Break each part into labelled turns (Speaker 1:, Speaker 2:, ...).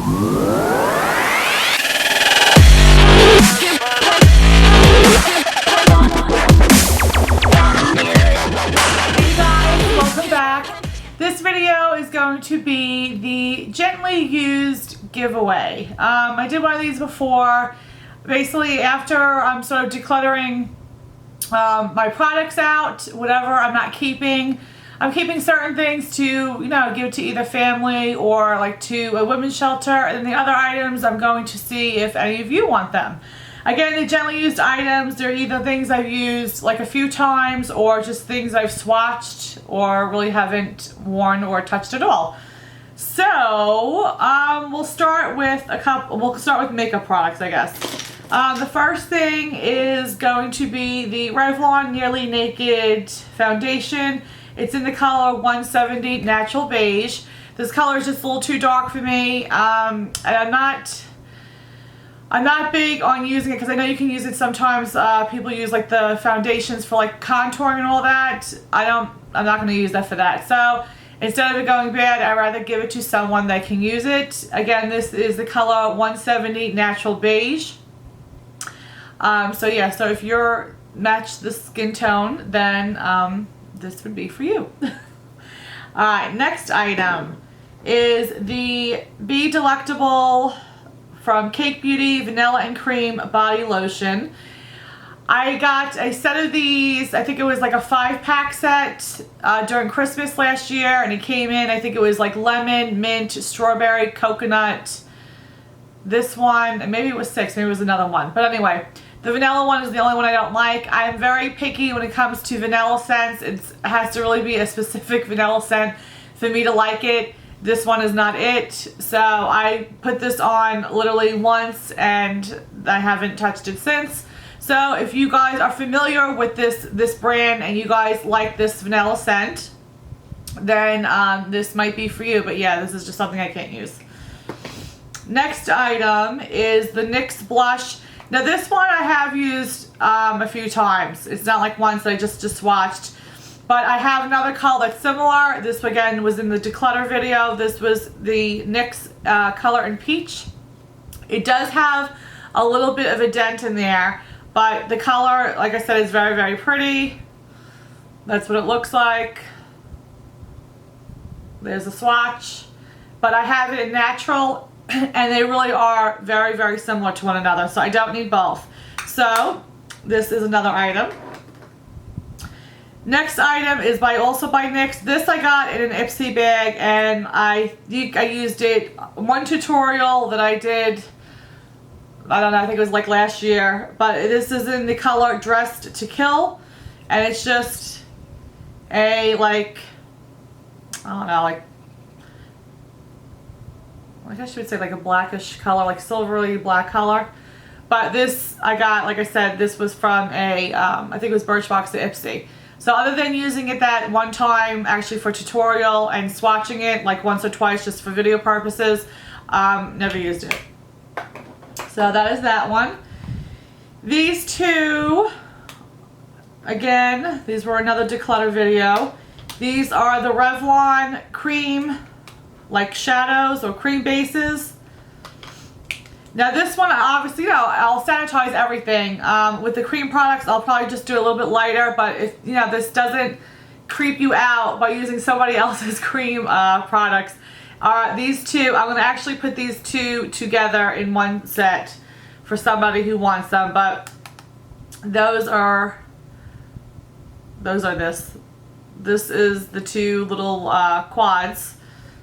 Speaker 1: This video is going to be the gently used giveaway. I did one of these before. Basically, after I'm sort of decluttering my products out, whatever I'm not keeping, I'm keeping certain things to, you know, give to either family or like to a women's shelter, and then the other items I'm going to see if any of you want them. Again, the gently used items, they're either things I've used like a few times or just things I've swatched or really haven't worn or touched at all. So, we'll start with makeup products, I guess. The first thing is going to be the Revlon Nearly Naked Foundation. It's in the color 170 Natural Beige. This color is just a little too dark for me, and I'm not big on using it because I know you can use it sometimes. People use like the foundations for like contouring and all that. I'm not going to use that for that. So instead of it going bad, I'd rather give it to someone that can use it. Again, this is the color 170 Natural Beige. So yeah, so if you're match the skin tone, then this would be for you. Alright, next item is the Be Delectable from Cake Beauty Vanilla and Cream Body Lotion. I got a set of these, I think it was like a 5-pack set during Christmas last year, and it came in, I think it was like lemon, mint, strawberry, coconut. This one, and maybe it was 6, maybe it was another one. But anyway, the vanilla one is the only one I don't like. I am very picky when it comes to vanilla scents. It has to really be a specific vanilla scent for me to like it. This one is not it. So I put this on literally once and I haven't touched it since. So if you guys are familiar with this brand and you guys like this vanilla scent, then this might be for you. But yeah, this is just something I can't use. Next item is the NYX blush. Now this one I have used a few times. It's not like once I just swatched. But I have another color that's similar. This again was in the declutter video. This was the NYX color in Peach. It does have a little bit of a dent in there, but the color, like I said, is very, very pretty. That's what it looks like. There's a swatch. But I have it in natural, and they really are very, very similar to one another, so I don't need both. So this is another item. Next item is also by NYX. This I got in an Ipsy bag, and I used it one tutorial that I did, I don't know, I think it was like last year, but this is in the color Dressed to Kill, and it's just a like, I don't know, like, I guess you would say like a blackish color, like silvery black color. But this I got, like I said, this was from a, I think it was Birchbox at Ipsy. So other than using it that one time actually for tutorial and swatching it like once or twice just for video purposes, never used it. So that is that one. These two, again, these were another declutter video. These are the Revlon cream like shadows or cream bases. Now this one, obviously, you know, I'll sanitize everything. With the cream products, I'll probably just do a little bit lighter, but if, you know, this doesn't creep you out by using somebody else's cream products. These two, I'm going to actually put these two together in one set for somebody who wants them, but those are this. This is the two little quads.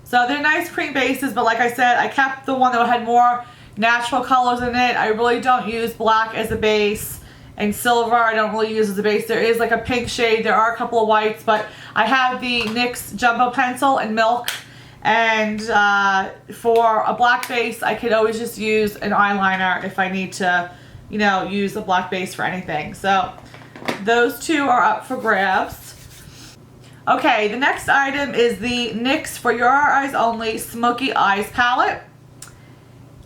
Speaker 1: So they're nice cream bases, but like I said, I kept the one that had more natural colors in it. I really don't use black as a base, and silver I don't really use as a base. There is like a pink shade, there are a couple of whites, but I have the NYX Jumbo Pencil in Milk, and for a black base I could always just use an eyeliner if I need to, you know, use a black base for anything. So those two are up for grabs. Okay, the next item is the NYX For Your Eyes Only Smoky Eyes Palette.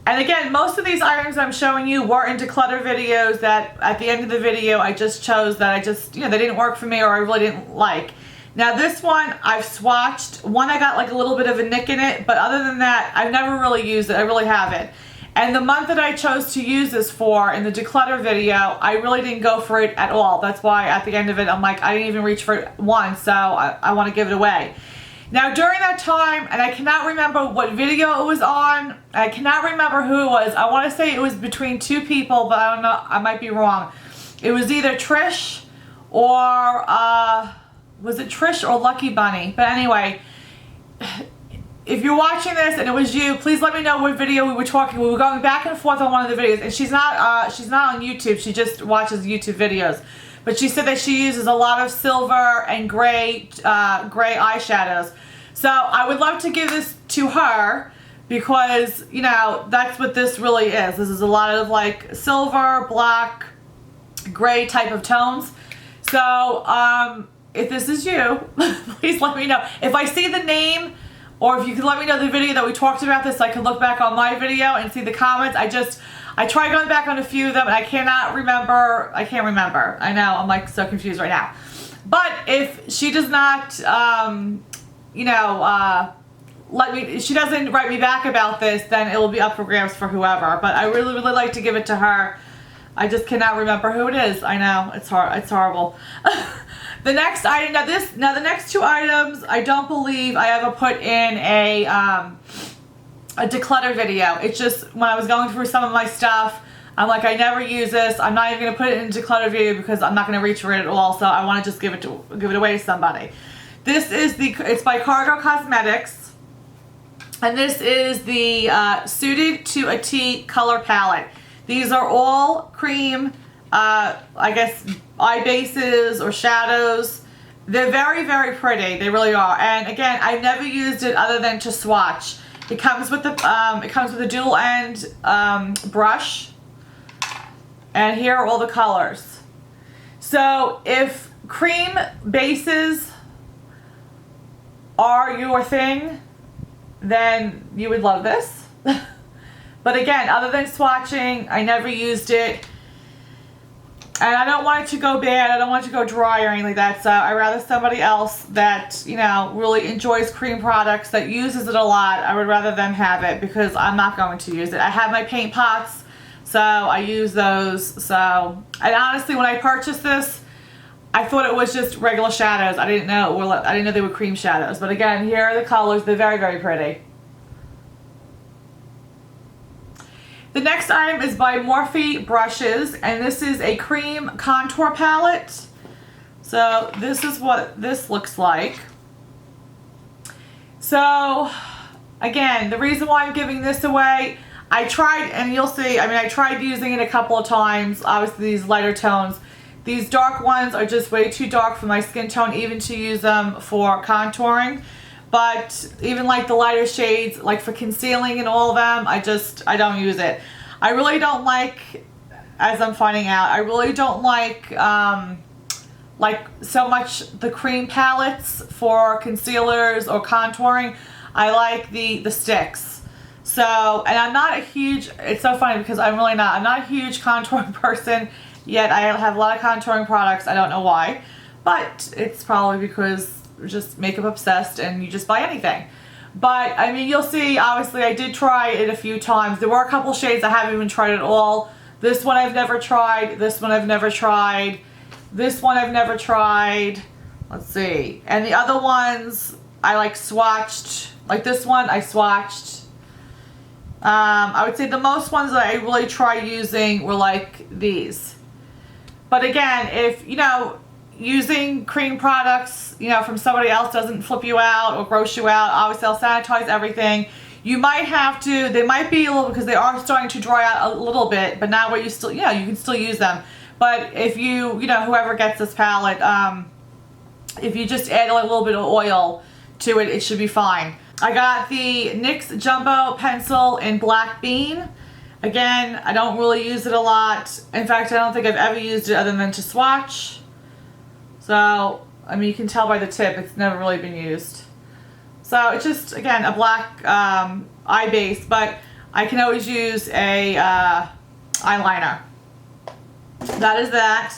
Speaker 1: And again, most of these items I'm showing you were in declutter videos that at the end of the video I just chose that I just, you know, they didn't work for me or I really didn't like. Now this one I've swatched. One I got like a little bit of a nick in it, but other than that, I've never really used it. I really haven't. And the month that I chose to use this for in the declutter video, I really didn't go for it at all. That's why at the end of it, I'm like, I didn't even reach for it once, so I want to give it away. Now during that time, and I cannot remember what video it was on, I cannot remember who it was. I want to say it was between two people, but I don't know, I might be wrong. It was either Trish or, was it Trish or Lucky Bunny? But anyway, if you're watching this and it was you, please let me know what video we were talking. We were going back and forth on one of the videos, and she's not on YouTube. She just watches YouTube videos. But she said that she uses a lot of silver and gray eyeshadows. So I would love to give this to her because, you know, that's what this really is. This is a lot of like silver, black, gray type of tones. So if this is you, please let me know. If I see the name, or if you could let me know the video that we talked about this, so I can look back on my video and see the comments. I tried going back on a few of them and I cannot remember. I can't remember. I know, I'm like so confused right now. But if she does not, you know, she doesn't write me back about this, then it will be up for grabs for whoever. But I really, really like to give it to her. I just cannot remember who it is. I know, it's horrible. The next item, now the next two items, I don't believe I ever put in a declutter video. It's just when I was going through some of my stuff, I'm like, I never use this. I'm not even gonna put it in a declutter video because I'm not gonna reach for it at all. So I want to just give it away to somebody. This is it's by Cargo Cosmetics, and this is the Suited to a T color palette. These are all cream, I guess, eye bases or shadows. They're very, very pretty. They really are. And again, I've never used it other than to swatch. It comes with a dual end brush, and here are all the colors. So if cream bases are your thing, then you would love this. But again, other than swatching, I never used it. And I don't want it to go bad. I don't want it to go dry or anything like that. So I'd rather somebody else that, you know, really enjoys cream products, that uses it a lot, I would rather them have it because I'm not going to use it. I have my paint pots, so I use those. So, and honestly, when I purchased this, I thought it was just regular shadows. I didn't know they were cream shadows. But again, here are the colors. They're very, very pretty. The next item is by Morphe Brushes, and this is a cream contour palette. So this is what this looks like. So again, the reason why I'm giving this away, I tried, and you'll see, I mean, I tried using it a couple of times, obviously these lighter tones. These dark ones are just way too dark for my skin tone, even to use them for contouring. But even like the lighter shades, like for concealing and all of them, I don't use it. I really don't like, as I'm finding out, I really don't like so much the cream palettes for concealers or contouring. I like the sticks. So, and I'm not a huge, it's so funny because I'm not a huge contouring person, yet I have a lot of contouring products. I don't know why, but it's probably because we're just makeup obsessed and you just buy anything. But I mean, you'll see, obviously I did try it a few times. There were a couple shades I haven't even tried at all. This one I've never tried. This one I've never tried. This one I've never tried. Let's see. And the other ones I like swatched. Like this one I swatched. I would say the most ones that I really tried using were like these. But again, if, you know, using cream products, you know, from somebody else doesn't flip you out or gross you out, obviously I'll sanitize everything. You might have to, they might be a little, because they are starting to dry out a little bit, but not where you still, you know, you can still use them. But if you know, whoever gets this palette, if you just add a little bit of oil to it, it should be fine. I got the NYX Jumbo Pencil in Black Bean. Again, I don't really use it a lot. In fact, I don't think I've ever used it other than to swatch. So, I mean, you can tell by the tip, it's never really been used. So, it's just, again, a black eye base, but I can always use a eyeliner. That is that.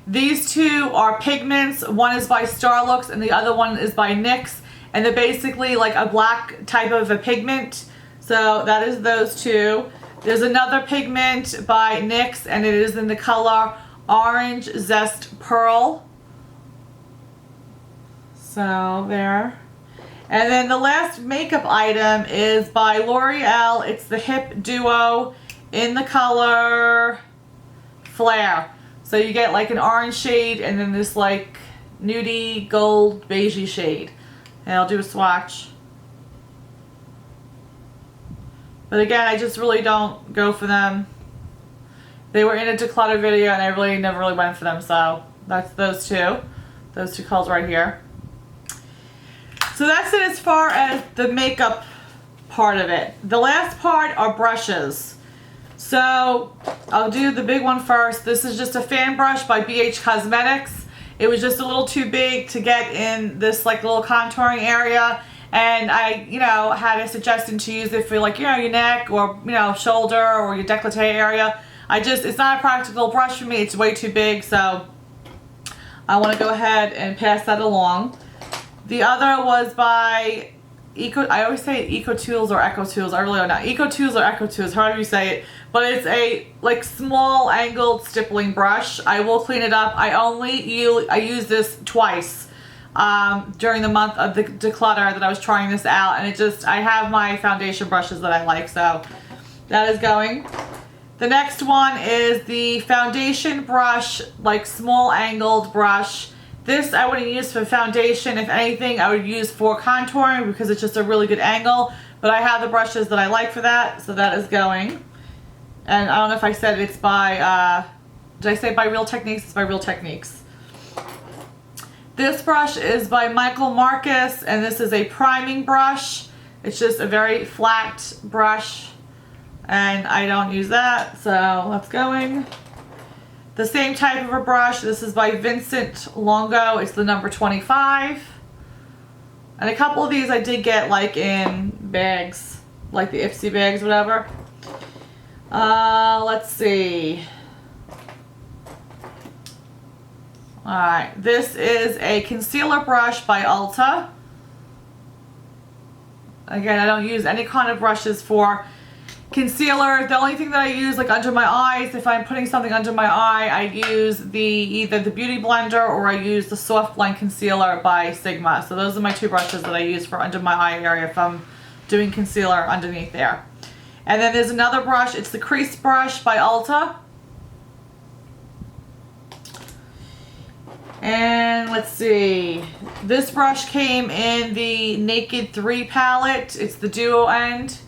Speaker 1: These two are pigments. One is by Starlooks and the other one is by NYX. And they're basically like a black type of a pigment. So that is those two. There's another pigment by NYX and it is in the color Orange Zest Pearl. So there. And then the last makeup item is by L'Oreal. It's the Hip Duo in the color Flare. So you get like an orange shade and then this like nudie gold beigey shade. And I'll do a swatch. But again, I just really don't go for them. They were in a declutter video and I really never really went for them. So that's those two. Those two colors right here. So that's it as far as the makeup part of it. The last part are brushes. So I'll do the big one first. This is just a fan brush by BH Cosmetics. It was just a little too big to get in this like little contouring area. And I, you know, had a suggestion to use it for like, you know, your neck or, you know, shoulder or your décolleté area. It's not a practical brush for me. It's way too big. So I want to go ahead and pass that along. The other was by I always say EcoTools or EcoTools. I really don't know. EcoTools or EcoTools, however you say it. But it's a like small angled stippling brush. I will clean it up. I use this twice during the month of the declutter that I was trying this out. And I have my foundation brushes that I like. So that is going. The next one is the foundation brush, like small angled brush. This I wouldn't use for foundation. If anything, I would use for contouring because it's just a really good angle. But I have the brushes that I like for that, so that is going. And I don't know if I said it's by, did I say by Real Techniques? It's by Real Techniques. This brush is by Michael Marcus, and this is a priming brush. It's just a very flat brush, and I don't use that, so that's going. The same type of a brush, this is by Vincent Longo, it's the number 25. And a couple of these I did get like in bags, like the Ipsy bags, whatever. Let's see. Alright, this is a concealer brush by Ulta. Again, I don't use any kind of brushes for concealer. The only thing that I use like under my eyes, if I'm putting something under my eye, I use either the Beauty Blender or I use the Soft Blend Concealer by Sigma. So those are my two brushes that I use for under my eye area if I'm doing concealer underneath there. And then there's another brush. It's the Crease Brush by Ulta. And let's see. This brush came in the Naked 3 palette. It's the duo end.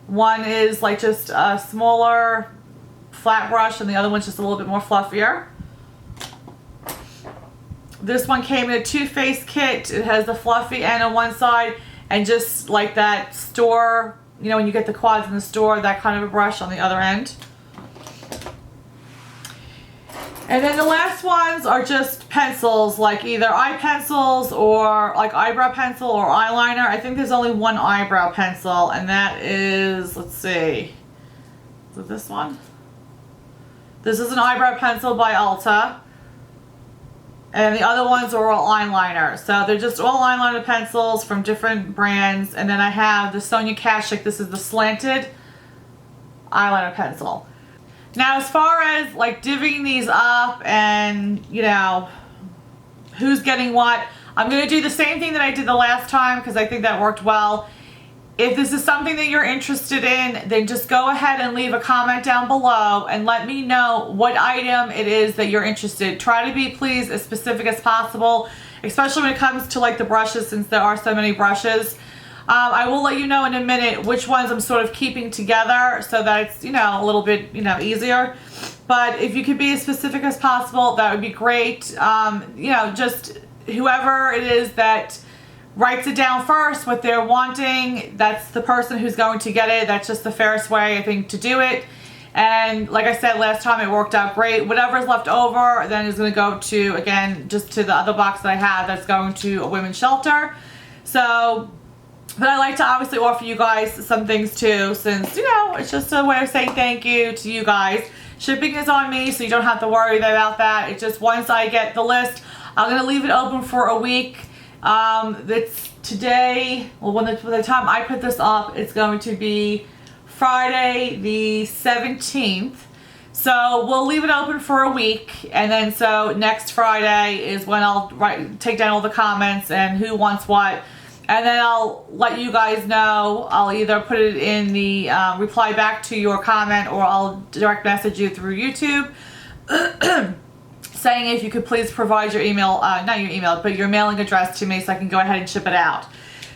Speaker 1: One is like just a smaller flat brush and the other one's just a little bit more fluffier. This one came in a Too Faced kit. It has the fluffy end on one side and just like that store, you know, when you get the quads in the store, that kind of a brush on the other end. And then the last ones are just pencils, like either eye pencils or like eyebrow pencil or eyeliner. I think there's only one eyebrow pencil, and that is, let's see, is it this one? This is an eyebrow pencil by Ulta. And the other ones are all eyeliner. So they're just all eyeliner pencils from different brands. And then I have the Sonia Kashuk. This is the slanted eyeliner pencil. Now, as far as like divvying these up and, you know, who's getting what, I'm going to do the same thing that I did the last time because I think that worked well. If this is something that you're interested in, then just go ahead and leave a comment down below and let me know what item it is that you're interested in. Try to be, please, as specific as possible, especially when it comes to like the brushes, since there are so many brushes. I will let you know in a minute which ones I'm sort of keeping together so that it's, you know, a little bit, you know, easier. But if you could be as specific as possible, that would be great. You know, just whoever it is that writes it down first, what they're wanting, that's the person who's going to get it. That's just the fairest way, I think, to do it. And like I said last time, it worked out great. Whatever's left over then is going to go to, again, just to the other box that I have that's going to a women's shelter. So, but I like to obviously offer you guys some things too, since, you know, it's just a way of saying thank you to you guys. Shipping is on me, so you don't have to worry about that. It's just once I get the list, I'm going to leave it open for a week. It's today, well, when the time I put this up, it's going to be Friday the 17th. So we'll leave it open for a week, and then so next Friday is when I'll take down all the comments and who wants what, and then I'll let you guys know. I'll either put it in the reply back to your comment, or I'll direct message you through YouTube saying if you could please provide your email, not your email, but your mailing address to me so I can go ahead and ship it out.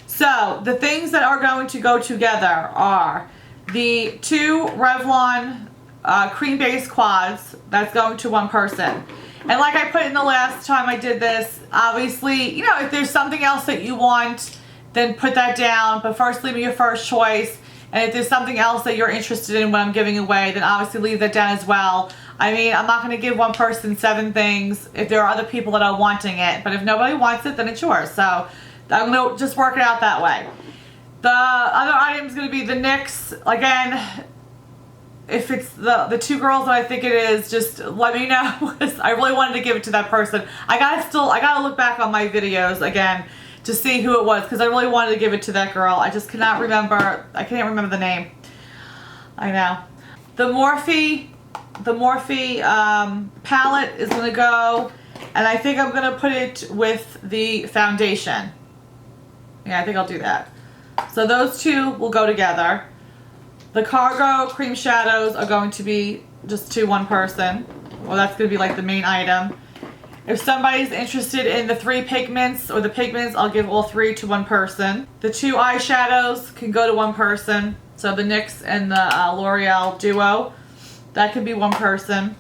Speaker 1: So the things that are going to go together are the 2 Revlon cream-based quads. That's going to one person. And like I put in the last time I did this, obviously, you know, if there's something else that you want, then put that down. But first, leave me your first choice. And if there's something else that you're interested in what I'm giving away, then obviously leave that down as well. I mean, I'm not going to give one person 7 things if there are other people that are wanting it. But if nobody wants it, then it's yours. So I'm going to just work it out that way. The other item is going to be the NYX. Again, if it's the 2 girls that I think it is, just let me know. I really wanted to give it to that person. I gotta look back on my videos again to see who it was, because I really wanted to give it to that girl. I just cannot remember. I can't remember the name. I know. The Morphe palette is gonna go, and I think I'm gonna put it with the foundation. Yeah, I think I'll do that. So those 2 will go together. The Cargo cream shadows are going to be just to one person. Well, that's going to be like the main item. If somebody's interested in the 3 pigments or the pigments, I'll give all 3 to one person. The 2 eyeshadows can go to one person. So the NYX and the L'Oreal Duo, that could be one person.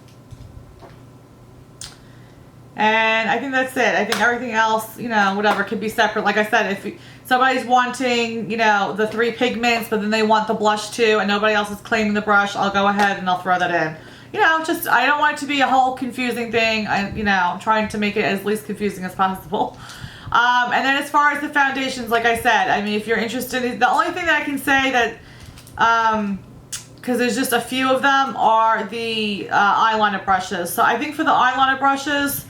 Speaker 1: And I think that's it. I think everything else, you know, whatever, could be separate. Like I said, if somebody's wanting, you know, the 3 pigments, but then they want the blush too, and nobody else is claiming the brush, I'll go ahead and I'll throw that in. You know, just, I don't want it to be a whole confusing thing. You know, I'm trying to make it as least confusing as possible. And then as far as the foundations, like I said, I mean, if you're interested, the only thing that I can say that, because there's just a few of them, are the eyeliner brushes. So I think for the eyeliner brushes,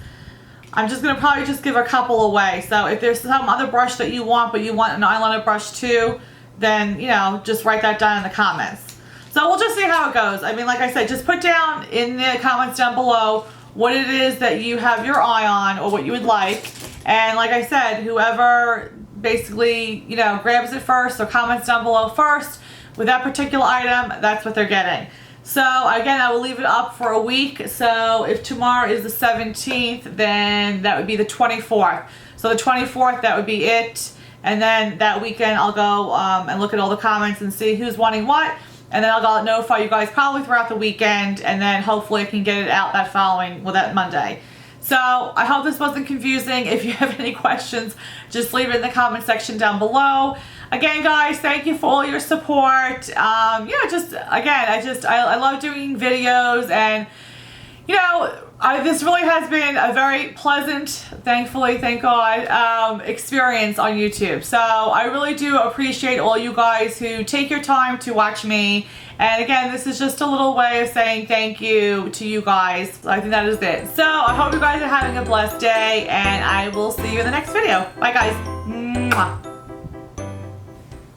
Speaker 1: I'm just going to probably just give a couple away. So if there's some other brush that you want, but you want an eyeliner brush too, then, you know, just write that down in the comments. So we'll just see how it goes. I mean, like I said, just put down in the comments down below what it is that you have your eye on or what you would like. And like I said, whoever basically, you know, grabs it first or comments down below first with that particular item, that's what they're getting. So again, I will leave it up for a week. So if tomorrow is the 17th, then that would be the 24th. So the 24th, that would be it. And then that weekend, I'll go and look at all the comments and see who's wanting what. And then I'll go notify you guys probably throughout the weekend. And then hopefully I can get it out that following, well, that Monday. So I hope this wasn't confusing. If you have any questions, just leave it in the comment section down below. Again, guys, thank you for all your support. Yeah, just, again, I love doing videos, and, you know, this really has been a very pleasant, thankfully, thank God, experience on YouTube. So I really do appreciate all you guys who take your time to watch me. And again, this is just a little way of saying thank you to you guys. I think that is it. So I hope you guys are having a blessed day, and I will see you in the next video. Bye, guys. Mwah.